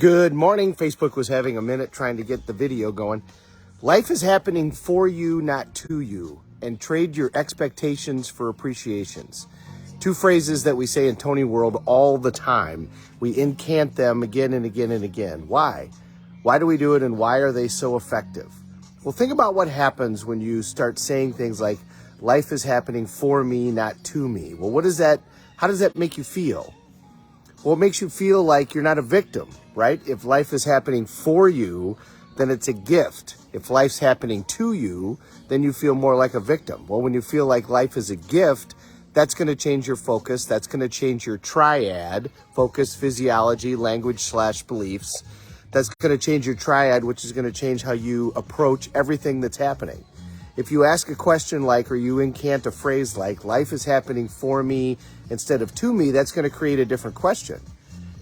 Good morning. Facebook was having a minute trying to get the video going. Life is happening for you, not to you, and trade your expectations for appreciations. Two phrases that we say in Tony World all the time. We incant them again and again and again. Why? Why do we do it, and why are they so effective? Well, think about what happens when you start saying things like, life is happening for me, not to me. Well, how does that make you feel? Well, it makes you feel like you're not a victim, right? If life is happening for you, then it's a gift. If life's happening to you, then you feel more like a victim. Well, when you feel like life is a gift, that's going to change your focus. That's going to change your triad, focus, physiology, language/beliefs. That's going to change your triad, which is going to change how you approach everything that's happening. If you ask a question like, or you incant a phrase like, life is happening for me instead of to me, that's going to create a different question.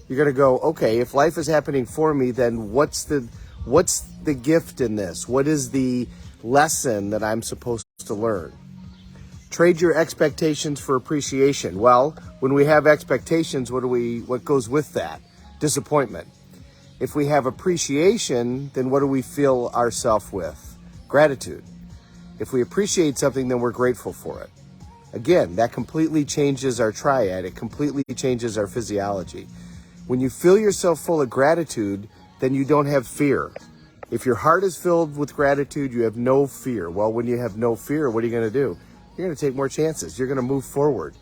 You're going to go, okay, if life is happening for me, then what's the gift in this? What is the lesson that I'm supposed to learn? Trade your expectations for appreciation. Well, when we have expectations, what goes with that? Disappointment. If we have appreciation, then what do we fill ourselves with? Gratitude. If we appreciate something, then we're grateful for it. Again, that completely changes our triad. It completely changes our physiology. When you fill yourself full of gratitude, then you don't have fear. If your heart is filled with gratitude, you have no fear. Well, when you have no fear, what are you going to do? You're going to take more chances. You're going to move forward.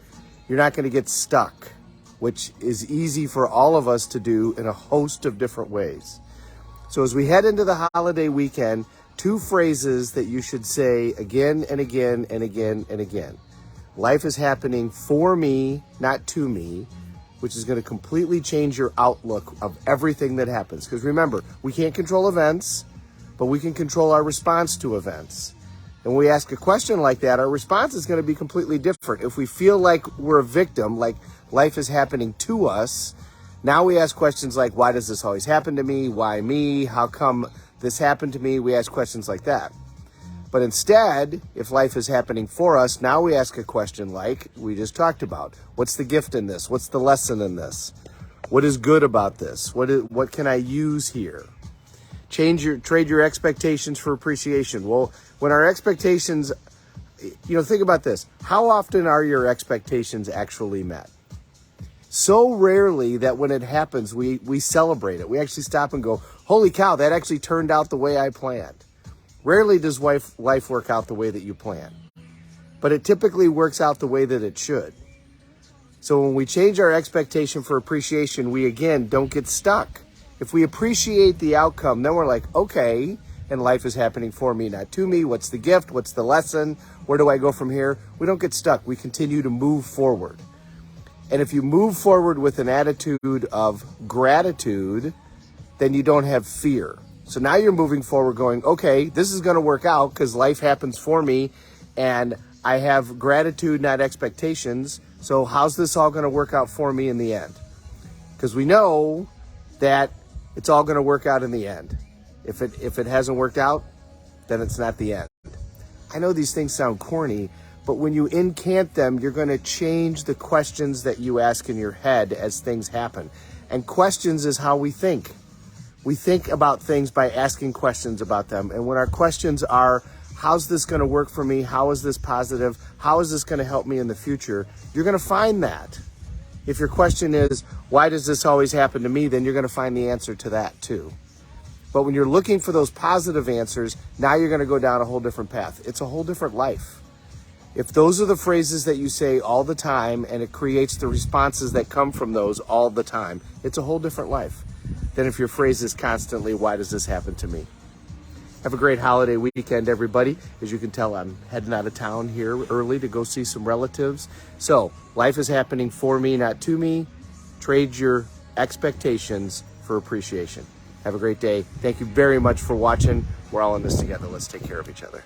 You're not going to get stuck, which is easy for all of us to do in a host of different ways. So as we head into the holiday weekend, two phrases that you should say again and again and again and again. Life is happening for me, not to me, which is going to completely change your outlook of everything that happens. Because remember, we can't control events, but we can control our response to events. And when we ask a question like that, our response is going to be completely different. If we feel like we're a victim, like life is happening to us, now we ask questions like, why does this always happen to me? Why me? How come this happened to me? We ask questions like that. But instead, if life is happening for us, now we ask a question like we just talked about. What's the gift in this? What's the lesson in this? What is good about this? What can I use here? Trade your expectations for appreciation. Well, when our expectations, think about this. How often are your expectations actually met? So rarely that when it happens, we celebrate it. We actually stop and go, holy cow, that actually turned out the way I planned. Rarely does life work out the way that you plan, but it typically works out the way that it should. So when we change our expectation for appreciation, we again don't get stuck. If we appreciate the outcome, then we're like, okay, and life is happening for me, not to me. What's the gift? What's the lesson? Where do I go from here? We don't get stuck. We continue to move forward. And if you move forward with an attitude of gratitude, then you don't have fear. So now you're moving forward going, okay, this is going to work out because life happens for me and I have gratitude, not expectations. So how's this all going to work out for me in the end? Because we know that it's all going to work out in the end. If it hasn't worked out, then it's not the end. I know these things sound corny, but when you incant them, you're going to change the questions that you ask in your head as things happen. And questions is how we think. We think about things by asking questions about them. And when our questions are, how's this going to work for me? How is this positive? How is this going to help me in the future? You're going to find that. If your question is, why does this always happen to me? Then you're going to find the answer to that too. But when you're looking for those positive answers, now you're going to go down a whole different path. It's a whole different life. If those are the phrases that you say all the time and it creates the responses that come from those all the time, it's a whole different life than if your phrase is constantly, why does this happen to me? Have a great holiday weekend, everybody. As you can tell, I'm heading out of town here early to go see some relatives. So life is happening for me, not to me. Trade your expectations for appreciation. Have a great day. Thank you very much for watching. We're all in this together. Let's take care of each other.